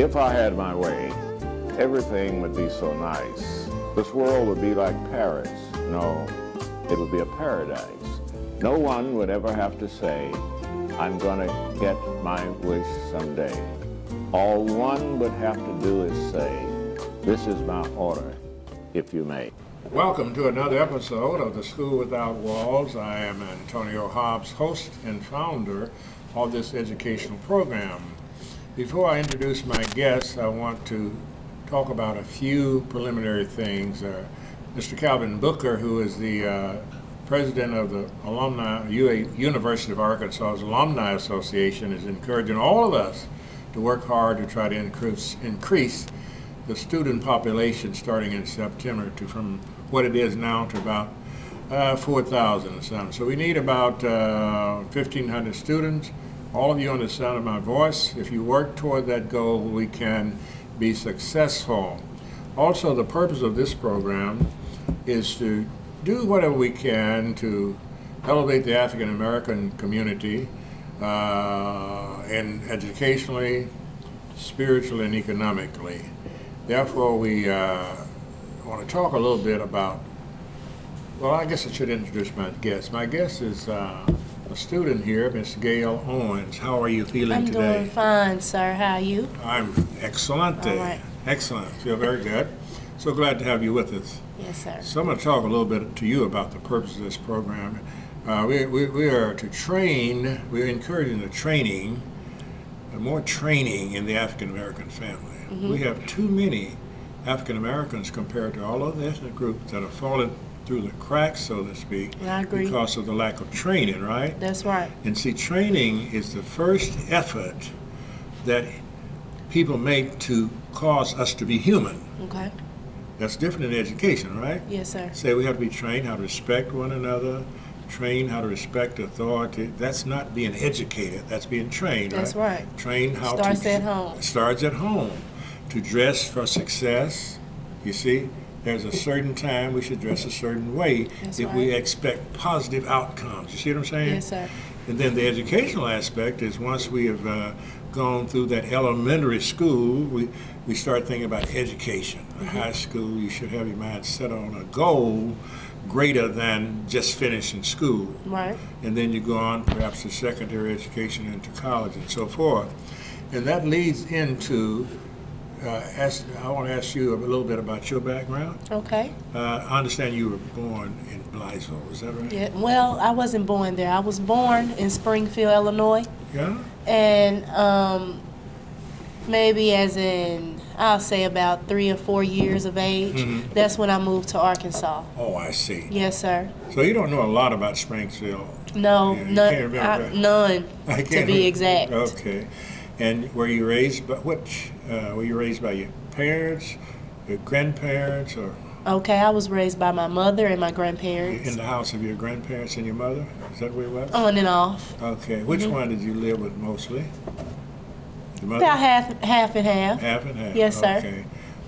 If I had my way, everything would be so nice. This world would be like Paris. No, it would be a paradise. No one would ever have to say, I'm gonna get my wish someday. All one would have to do is say, this is my order, if you may. Welcome to another episode of The School Without Walls. I am Antonio Hobbs, host and founder of this educational program. Before I introduce my guests, I want to talk about a few preliminary things. Mr. Calvin Booker, who is the president of the University of Arkansas's Alumni Association, is encouraging all of us to work hard to try to increase the student population starting in September from what it is now to about 4,000 or something. So we need about 1,500 students. All of you on the sound of my voice, if you work toward that goal, we can be successful. Also, the purpose of this program is to do whatever we can to elevate the African American community and educationally, spiritually, and economically. Therefore, we want to talk a little bit about, well, I guess I should introduce my guest. My guest is a student here, Miss Gail Owens. How are you feeling today? I'm doing fine, sir. How are you? I'm excellent. All right. Excellent. Feel very good. So glad to have you with us. Yes, sir. So I'm going to talk a little bit to you about the purpose of this program. We are to train, we're encouraging the training, more training in the African American family. Mm-hmm. We have too many African Americans compared to all other ethnic groups that have fallen through the cracks, so to speak, I agree. Because of the lack of training, right? That's right. And see, training is the first effort that people make to cause us to be human. Okay. That's different in education, right? Yes, sir. Say we have to be trained how to respect one another, trained how to respect authority. That's not being educated, that's being trained, That's right. Trained how Starts to... at home. Starts at home. To dress for success, you see, there's a certain time we should dress a certain way. That's if right. we expect positive outcomes. You see what I'm saying? Yes, sir. And then the educational aspect is once we have gone through that elementary school, we start thinking about education. Mm-hmm. High school, you should have your mind set on a goal greater than just finishing school. Right. And then you go on perhaps to secondary education into college and so forth. And that leads into, I want to ask you a little bit about your background. Okay. I understand you were born in Blytheville, is that right? Yeah. Well, I wasn't born there. I was born in Springfield, Illinois. Yeah? And maybe as in, I'll say about 3 or 4 years of age, mm-hmm. That's when I moved to Arkansas. Oh, I see. Yes, sir. So you don't know a lot about Springfield? No, none, to be exact. Okay. And were you raised by were you raised by your parents, your grandparents, or? Okay, I was raised by my mother and my grandparents. In the house of your grandparents and your mother? Is that where it was? On and off. Okay. Which mm-hmm. one did you live with mostly? Your mother? About half and half. Half and half. Yes, sir. Okay.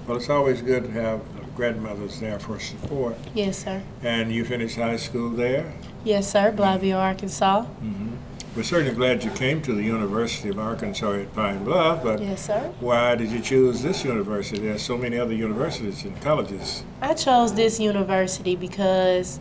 Well, it's always good to have grandmothers there for support. Yes, sir. And you finished high school there? Yes, sir. Blytheville, Arkansas. Mm-hmm. We're certainly glad you came to the University of Arkansas at Pine Bluff, but yes, sir. Why did you choose this university? There are so many other universities and colleges. I chose this university because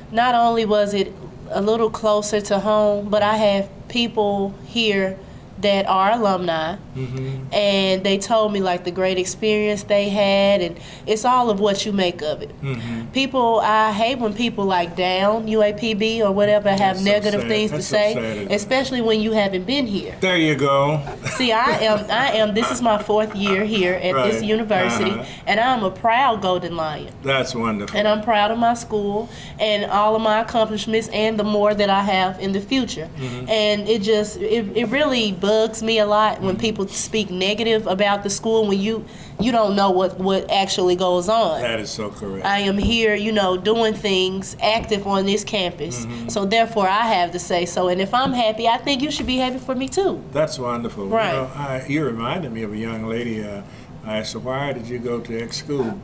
not only was it a little closer to home, but I have people here that are alumni, mm-hmm. and they told me like the great experience they had, and it's all of what you make of it. Mm-hmm. I hate when people like down UAPB or whatever have negative things to say, especially when you haven't been here. There you go. See, I am. This is my 4th year here at this university, and I'm a proud Golden Lion. That's wonderful. And I'm proud of my school and all of my accomplishments and the more that I have in the future. Mm-hmm. And it really bugs me a lot when people speak negative about the school when you don't know what actually goes on. That is so correct. I am here, doing things active on this campus. Mm-hmm. So therefore I have to say so. And if I'm happy, I think you should be happy for me too. That's wonderful. Right. You reminded me of a young lady. I asked her, why did you go to X school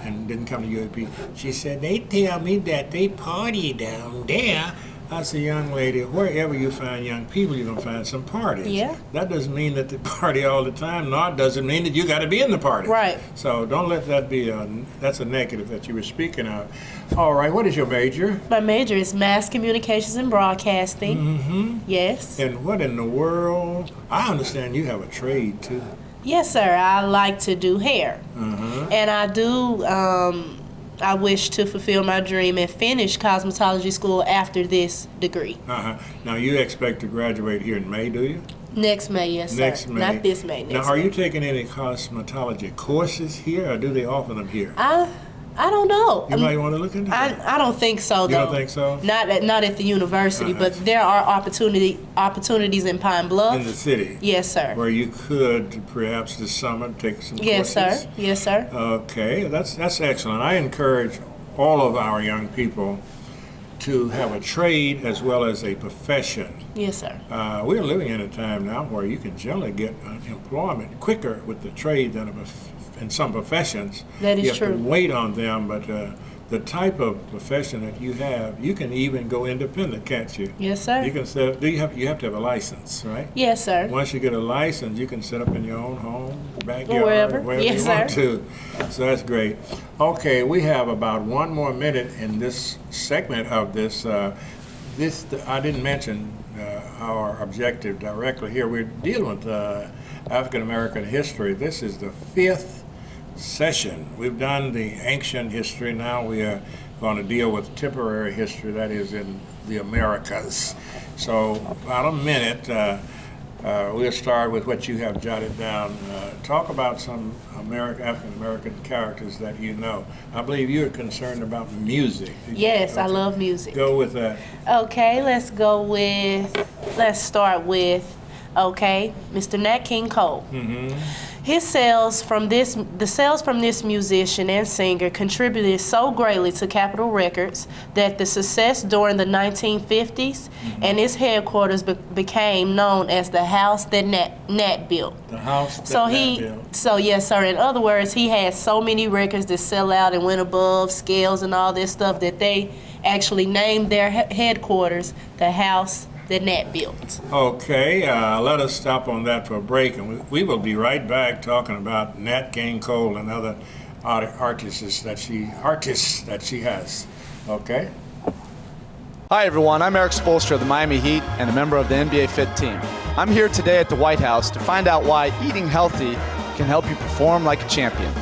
and didn't come to UAP? She said, they tell me that they party down there As a young lady, wherever you find young people, you're going to find some parties. Yeah. That doesn't mean that they party all the time, nor does it mean that you got to be in the party. Right. So don't let that be that's a negative that you were speaking of. All right, what is your major? My major is mass communications and broadcasting. Mm-hmm. Yes. And what in the world? I understand you have a trade, too. Yes, sir. I like to do hair. Uh-huh. And I do, I wish to fulfill my dream and finish cosmetology school after this degree. Uh-huh. Now, you expect to graduate here in May, do you? Next May, yes, sir. Next May. Not this May, next Now, are May. you taking any cosmetology courses here, or do they offer them here? I don't know. You might want to look into that. I don't think so, though. You don't think so? Not at the university, Uh-huh. but there are opportunities in Pine Bluff. In the city? Yes, sir. Where you could, perhaps this summer, take some Yes, courses? sir. Yes, sir. Okay, that's excellent. I encourage all of our young people to have a trade as well as a profession. Yes, sir. We're living in a time now where you can generally get employment quicker with the trade than in some professions. That is you have true. to wait on them, but the type of profession that you have, you can even go independent, can't you? Yes, sir. You can you have to have a license, right? Yes, sir. Once you get a license, you can set up in your own home, backyard, Wherever. Yes, you want sir. to. So that's great. Okay, we have about 1 more minute in this segment of this. I didn't mention our objective directly here. We're dealing with African American history. This is the 5th session. We've done the ancient history. Now we are going to deal with temporary history, that is in the Americas. So about a minute, we'll start with what you have jotted down. Talk about some African American characters that you know. I believe you're concerned about music. Yes, I love music. Go with that. Okay, let's start with, Mr. Nat King Cole. Mm-hmm. The sales from this musician and singer contributed so greatly to Capitol Records that the success during the 1950s and its headquarters became known as the house that Nat built. The house that Nat built. So yes, sir. In other words, he had so many records that sell out and went above scales and all this stuff that they actually named their headquarters the house that Nat built. Okay, let us stop on that for a break, and we will be right back talking about Nat King Cole and other artists that she has. Okay. Hi everyone, I'm Erik Spoelstra of the Miami Heat and a member of the NBA Fit team. I'm here today at the White House to find out why eating healthy can help you perform like a champion.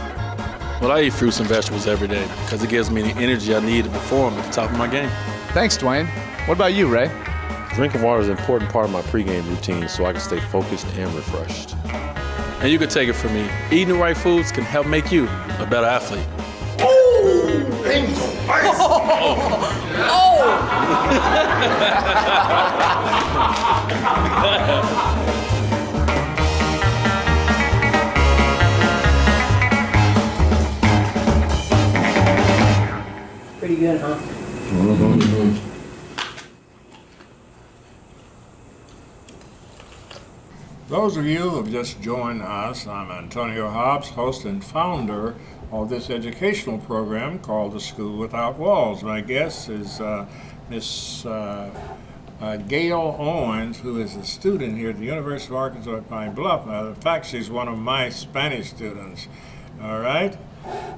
Well, I eat fruits and vegetables every day because it gives me the energy I need to perform at the top of my game. Thanks, Dwayne. What about you, Ray? Drinking water is an important part of my pregame routine so I can stay focused and refreshed. And you can take it from me. Eating the right foods can help make you a better athlete. Oh! Angel! Pretty good, huh? Mm-hmm. Those of you who have just joined us, I'm Antonio Hobbs, host and founder of this educational program called The School Without Walls. My guest is Miss Gail Owens, who is a student here at the University of Arkansas at Pine Bluff. In fact, she's one of my Spanish students. All right?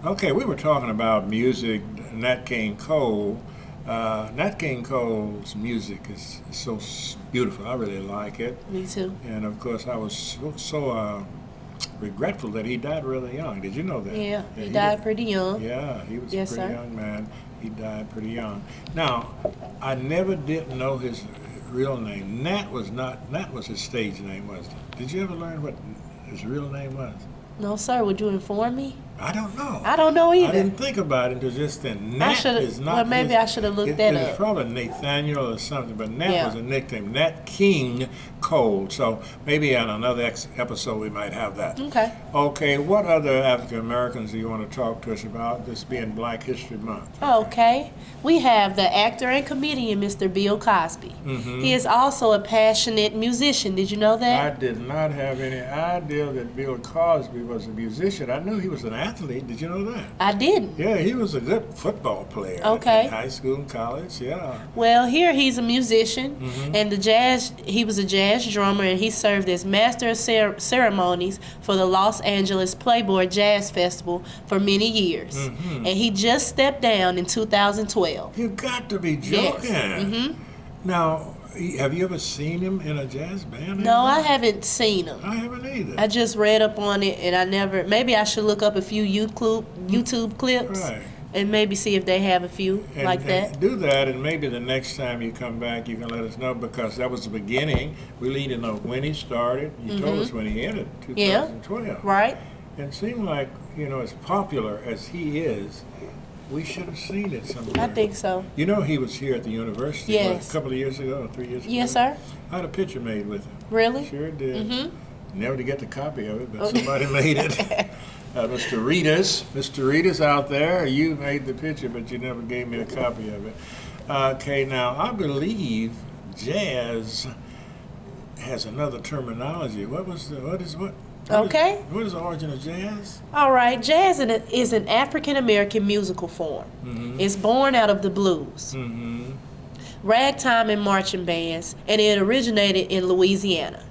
Okay, we were talking about music, Nat King Cole. Nat King Cole's music is so beautiful. I really like it. Me too. And of course, I was so regretful that he died really young. Did you know that? Yeah, he died pretty young. Yeah, he was Yes, a pretty sir. young man. He died pretty young. Now, I never did know his real name. Nat was his stage name, wasn't it? Did you ever learn what his real name was? No, sir. Would you inform me? I don't know. I don't know either. I didn't think about it until just then. Nat should've- is not. well, maybe I should've looked that It's up. probably Nathaniel or something, but Nat Yeah. was a nickname. Nat King Cole. So maybe on another episode we might have that. Okay. Okay. What other African Americans do you want to talk to us about? This being Black History Month. Okay. We have the actor and comedian Mr. Bill Cosby. Mm-hmm. He is also a passionate musician. Did you know I that? did not have any idea that Bill Cosby was a musician. I knew he was an athlete. Did you know that? I didn't. Yeah, he was a good football player. Okay. In high school and college, yeah. Well, here he's a musician, and he was a jazz drummer, and he served as master of ceremonies for the Los Angeles Playboy Jazz Festival for many years. And he just stepped down in 2012. You got to be joking. Yes. Now, have you ever seen him in a jazz band? No, I haven't seen him. I haven't either. I just read up on it, and I never. Maybe I should look up a few YouTube clips, Right. and maybe see if they have a few like that. And do that, and maybe the next time you come back, you can let us know, because that was the beginning. We need to know when he started. You told us when he ended, 2012. Right? And it seemed like, as popular as he is, we should have seen it somewhere. I think so. You know, he was here at the university Yes. a couple of years ago, or 3 years ago? Yes, sir. I had a picture made with him. Really? Sure did. Never to get the copy of it, but somebody made it. Mr. Reedus out there, you made the picture, but you never gave me a copy of it. Okay, now, I believe jazz has another terminology. What is the origin of jazz? All right. Jazz is an African American musical form. It's born out of the blues, ragtime and marching bands, and it originated in Louisiana.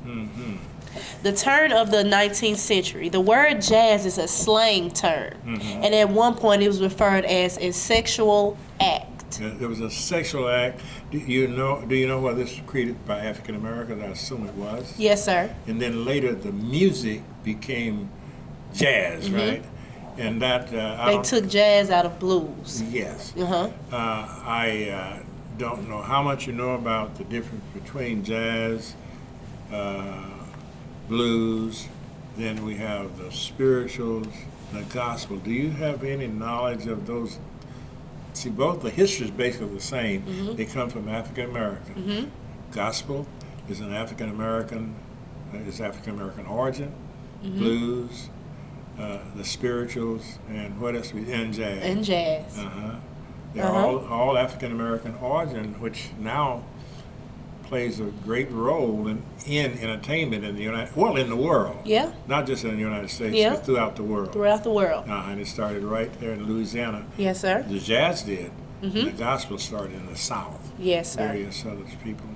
The turn of the 19th century, the word jazz is a slang term, and at one point it was referred as a sexual act. It was a sexual act. Do you know whether this was created by African Americans? I assume it was. Yes, sir. And then later the music became jazz, right? And that They took jazz out of blues. Yes. I don't know how much you know about the difference between jazz, blues, then we have the spirituals, the gospel. Do you have any knowledge of those? See, both the history is basically the same. They come from African American. Gospel is an African American origin. Blues, the spirituals, and what else? And jazz. And jazz. They're all African American origin, which now plays a great role in entertainment in the world. Yeah. Not just in the United States, Yeah. but throughout the world. Throughout the world. And it started right there in Louisiana. Yes, sir. The jazz did. And the gospel started in the South. Yes, sir. Various Southern people.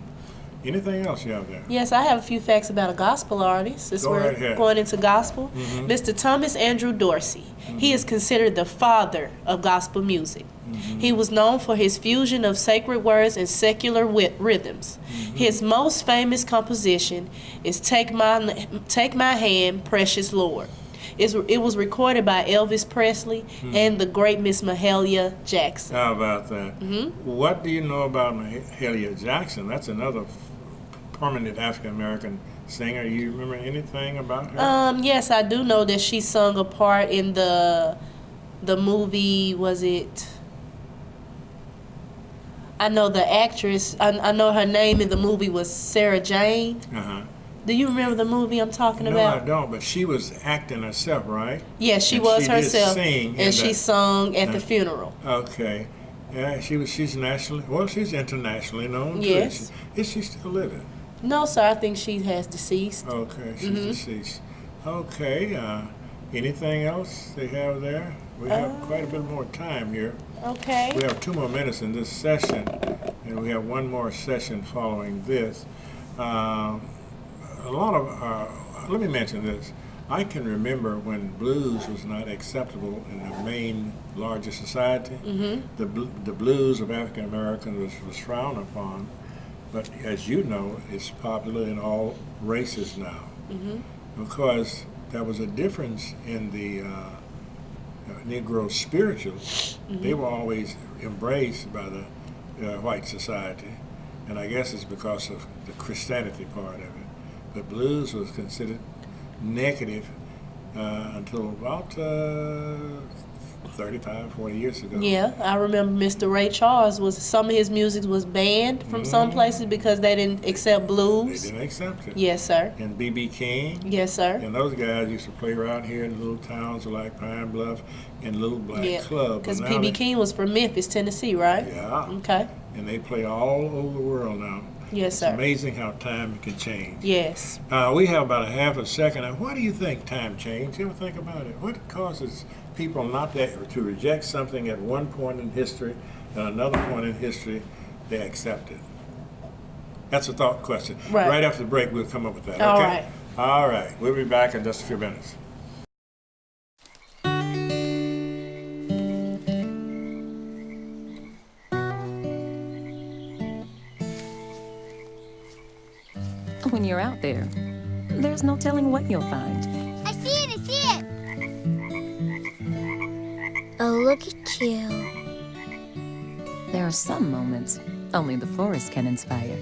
Anything else you have there? Yes, I have a few facts about a gospel artist. Since Go we're right ahead. going into gospel, Mr. Thomas Andrew Dorsey. He is considered the father of gospel music. He was known for his fusion of sacred words and secular rhythms. His most famous composition is "Take My Hand, Precious Lord." It was recorded by Elvis Presley and the great Miss Mahalia Jackson. How about that? What do you know about Mahalia Jackson? That's another prominent African American singer. You remember anything about her? Yes, I do know that she sung a part in the movie. Was it? I know the actress. I know her name in the movie was Sarah Jane. Do you remember the movie I'm talking about? No, I don't. But she was acting herself, right? Yes, she And was she did herself, sing and she sung at the funeral. Okay. Yeah, she's nationally. Well, she's internationally known. Yes. Too. Is she still living? No, sir. I think she has deceased. Okay, she's deceased. Okay. Anything else they have there? We have quite a bit more time here. Okay. We have 2 more minutes in this session, and we have one more session following this. Let me mention this. I can remember when blues was not acceptable in the main larger society. The blues of African Americans was frowned upon, but as you know, it's popular in all races now. Because there was a difference in the Negro spirituals. They were always embraced by the white society, and I guess it's because of the Christianity part of it. But blues was considered negative until about 35, 40 years ago. Yeah, I remember Mr. Ray Charles some of his music was banned from some places because they didn't accept blues. They didn't accept it. Yes, sir. And B.B. King. Yes, sir. And those guys used to play around here in little towns like Pine Bluff and Little Black Club. Because B.B. King was from Memphis, Tennessee, right? Yeah. Okay. And they play all over the world now. Yes, sir. It's amazing how time can change. Yes. We have about a half a second. Now, why do you think time changed? You ever think about it? What causes people not to reject something at one point in history and another point in history, they accept it? That's a thought question. Right. Right after the break, we'll come up with that. Okay? All right. All right. We'll be back in just a few minutes. When you're out there, there's no telling what you'll find. I see it, I see it! Oh, look at you. There are some moments only the forest can inspire.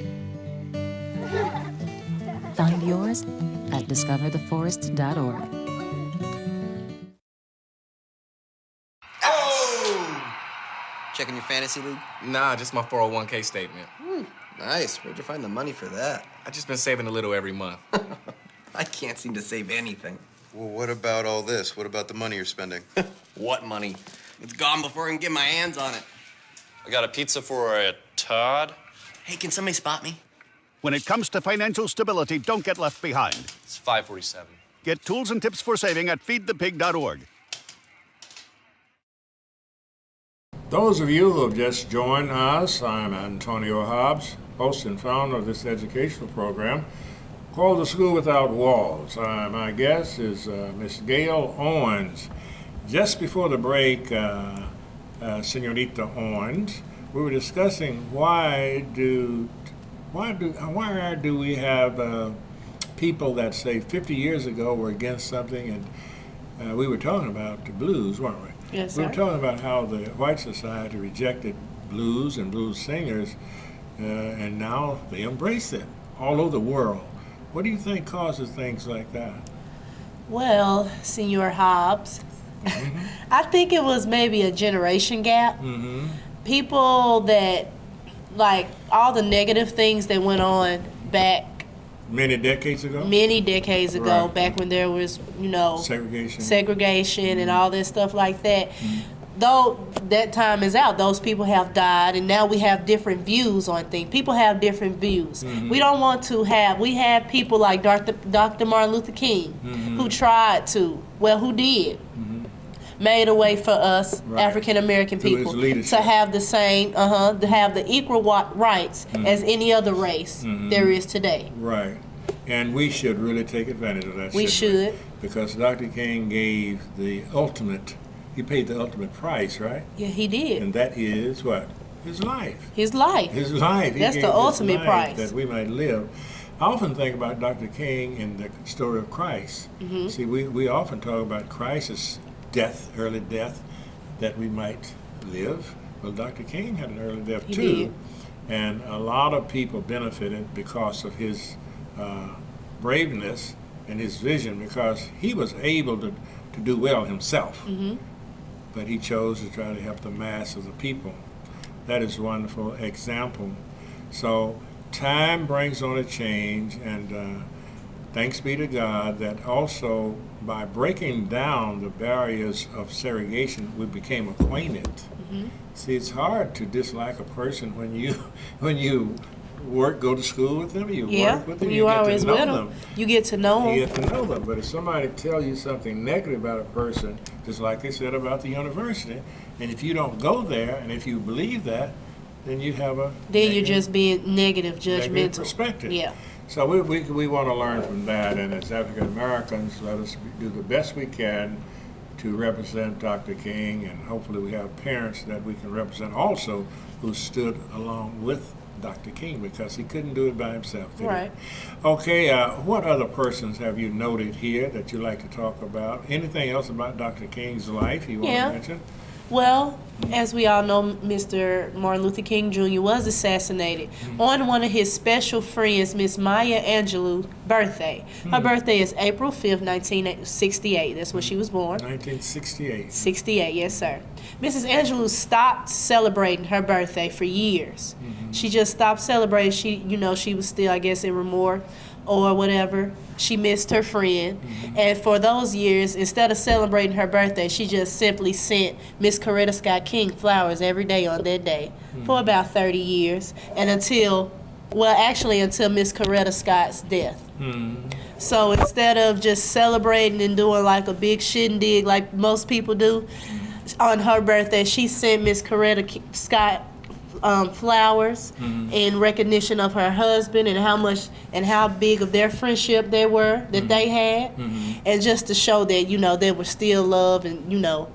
Find yours at discovertheforest.org. Checking your fantasy league? Nah, just my 401k statement. Nice. Where'd you find the money for that? I just been saving a little every month. I can't seem to save anything. Well, what about all this? What about the money you're spending? What money? It's gone before I can get my hands on it. I got a pizza for a Todd. Hey, can somebody spot me? When it comes to financial stability, don't get left behind. It's 547. Get tools and tips for saving at feedthepig.org. Those of you who have just joined us, I'm Antonio Hobbs, host and founder of this educational program called The School Without Walls. My guest is Miss Gail Owens. Just before the break, Senorita Owens, we were discussing why do we have people that say 50 years ago were against something, and we were talking about the blues, weren't we? Yes, we sir. were talking about how the white society rejected blues and blues singers, and now they embrace it all over the world. What do you think causes things like that? Well, Senor Hobbs, I think it was maybe a generation gap. People that, like, all the negative things that went on back Many decades ago? Right. Back when there was, segregation and all this stuff like that. Though that time is out, those people have died, and now we have different views on things. People have different views. We don't want to have, we have people like Dr. Martin Luther King, who tried to, who did, made a way for us African American people to have the same, to have the equal rights as any other race there is today. Right. And we should really take advantage of that. We should. Because Dr. King gave the ultimate, he paid the ultimate price, right? Yeah, he did. And that is what? His life. His life. His life. That's the ultimate price. That we might live. I often think about Dr. King in the story of Christ. See, we often talk about Christ's death, early death, that we might live. Well, Dr. King had an early death too. Did. And a lot of people benefited because of his braveness and his vision, because he was able to do well himself. But he chose to try to help the mass of the people. That is a wonderful example. So time brings on a change, and thanks be to God that also by breaking down the barriers of segregation, we became acquainted. See, it's hard to dislike a person when you go to school with them, you work with them, you get always to know with them. You get to know them. You get to know them. But if somebody tells you something negative about a person, just like they said about the university, and if you don't go there, and if you believe that, then you have a you're just being negative, judgmental perspective. Yeah. So we want to learn from that, and as African Americans, let us do the best we can to represent Dr. King, and hopefully we have parents that we can represent also who stood along with Dr. King, because he couldn't do it by himself, did Right. he? Okay, what other persons have you noted here that you'd like to talk about? Anything else about Dr. King's life you want to mention? Well, as we all know, Mr. Martin Luther King Jr. was assassinated on one of his special friends, Miss Maya Angelou's birthday. Her birthday is April 5th, 1968. That's when she was born. 1968. 68, yes, sir. Mrs. Angelou stopped celebrating her birthday for years. She just stopped celebrating. She was still, I guess, in remorse or whatever. She missed her friend. And for those years, instead of celebrating her birthday, she just simply sent Miss Coretta Scott King flowers every day on that day for about 30 years. And until Miss Coretta Scott's death. So instead of just celebrating and doing like a big shindig like most people do, on her birthday, she sent Miss Coretta Scott flowers in recognition of her husband and how much and how big of their friendship they were that they had, and just to show that, you know, they were still love and, you know.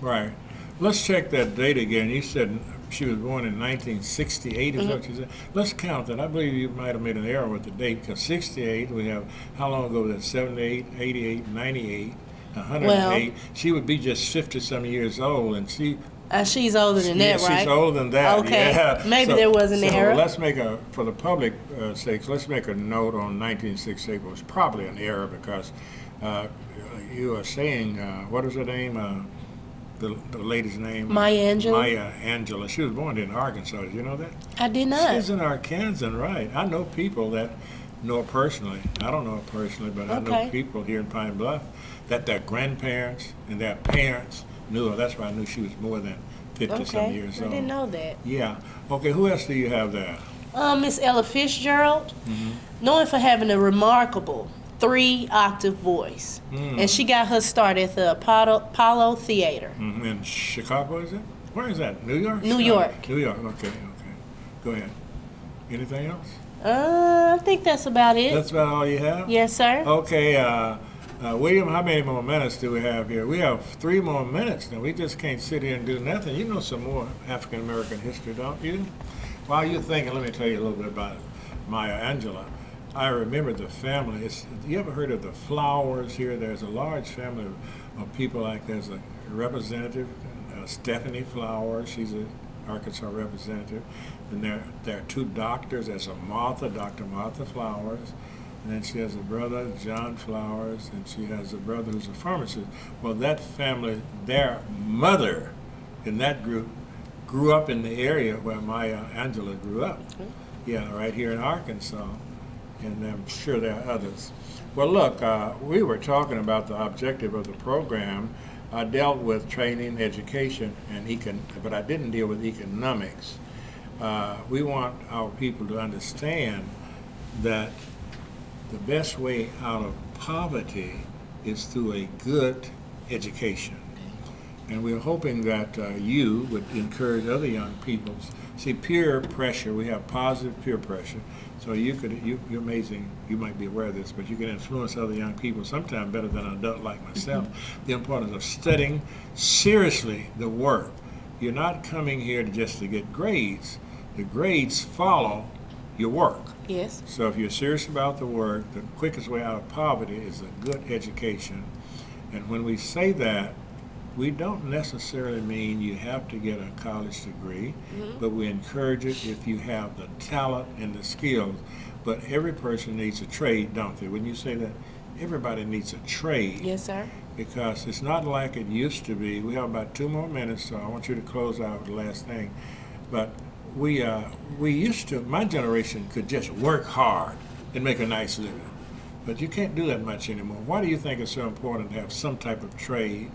Right. Let's check that date again. You said she was born in 1968, is that what you said? Let's count that. I believe you might have made an error with the date, because 68, we have, how long ago was that? 78, 88, 98, 108. Well, she would be just 50-some years old, and she's older than that, right? She's older than that. Okay, yeah. maybe there was an error. Let's make for the public sakes, let's make a note on 1968. It was probably an error because you are saying, what is her name? The lady's name? Maya Angelou. Maya Angelou. She was born in Arkansas. Did you know that? I did not. She's in Arkansas, right? I know people that know her personally. I don't know her personally, but I know people here in Pine Bluff that their grandparents and their parents knew her. That's why I knew she was more than 50-some years old. I didn't know that. Yeah. Okay, who else do you have there? Miss Ella Fitzgerald, known for having a remarkable 3-octave voice. And she got her start at the Apollo Theater. In Chicago, is it? Where is that? New York? New York. New York, okay. Go ahead. Anything else? I think that's about it. That's about all you have? Yes, sir. Okay, William, how many more minutes do we have here? We have 3 more minutes now. We just can't sit here and do nothing. You know some more African American history, don't you? While you're thinking, let me tell you a little bit about Maya Angelou. I remember the family. You ever heard of the Flowers here? There's a large family of people like there's a representative, Stephanie Flowers. She's an Arkansas representative. And there are 2 doctors. There's a Dr. Martha Flowers. And then she has a brother, John Flowers, and she has a brother who's a pharmacist. Well, that family, their mother in that group grew up in the area where Maya Angelou grew up. Yeah, right here in Arkansas. And I'm sure there are others. Well, look, we were talking about the objective of the program. I dealt with training, education, but I didn't deal with economics. We want our people to understand that the best way out of poverty is through a good education. And we're hoping that you would encourage other young people. See, peer pressure, we have positive peer pressure. So you're amazing, you might be aware of this, but you can influence other young people, sometimes better than an adult like myself. The importance of studying seriously the work. You're not coming here just to get grades. The grades follow your work. Yes. So if you're serious about the work, the quickest way out of poverty is a good education. And when we say that, we don't necessarily mean you have to get a college degree, but we encourage it if you have the talent and the skills. But every person needs a trade, don't they? When you say that, everybody needs a trade. Yes, sir. Because it's not like it used to be. We have about 2 more minutes, so I want you to close out with the last thing. But we used to, my generation could just work hard and make a nice living. But you can't do that much anymore. Why do you think it's so important to have some type of trade?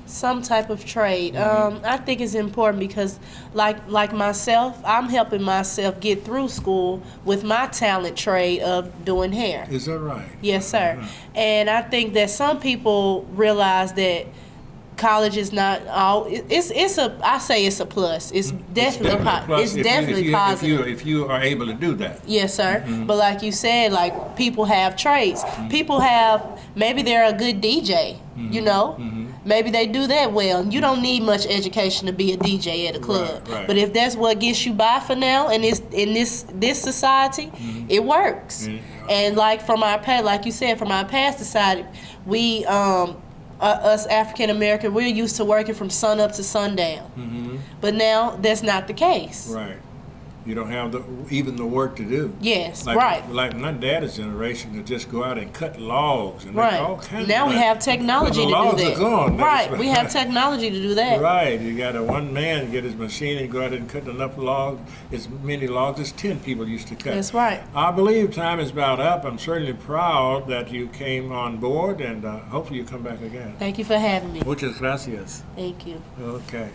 Some type of trade. I think it's important because, like myself, I'm helping myself get through school with my talent trade of doing hair. Is that right? Yes, sir. And I think that some people realize that college is not all. I say it's a plus. It's definitely positive. If you are able to do that. Yes, sir. But like you said, like people have trades. People have, maybe they're a good DJ. You know. Maybe they do that well. You don't need much education to be a DJ at a club. Right. But if that's what gets you by for now, and in this society, it works. And like you said, from our past society, we us African American, we're used to working from sun up to sundown. But now that's not the case. Right. You don't have even the work to do. Yes, right. Like my dad's generation to just go out and cut logs and make all kinds now of we have technology to do that. The logs are gone. Right, we have technology to do that. Right, you got one man get his machine and go out and cut enough logs, as many logs as 10 people used to cut. That's right. I believe time is about up. I'm certainly proud that you came on board, and hopefully you come back again. Thank you for having me. Muchas gracias. Thank you. Okay.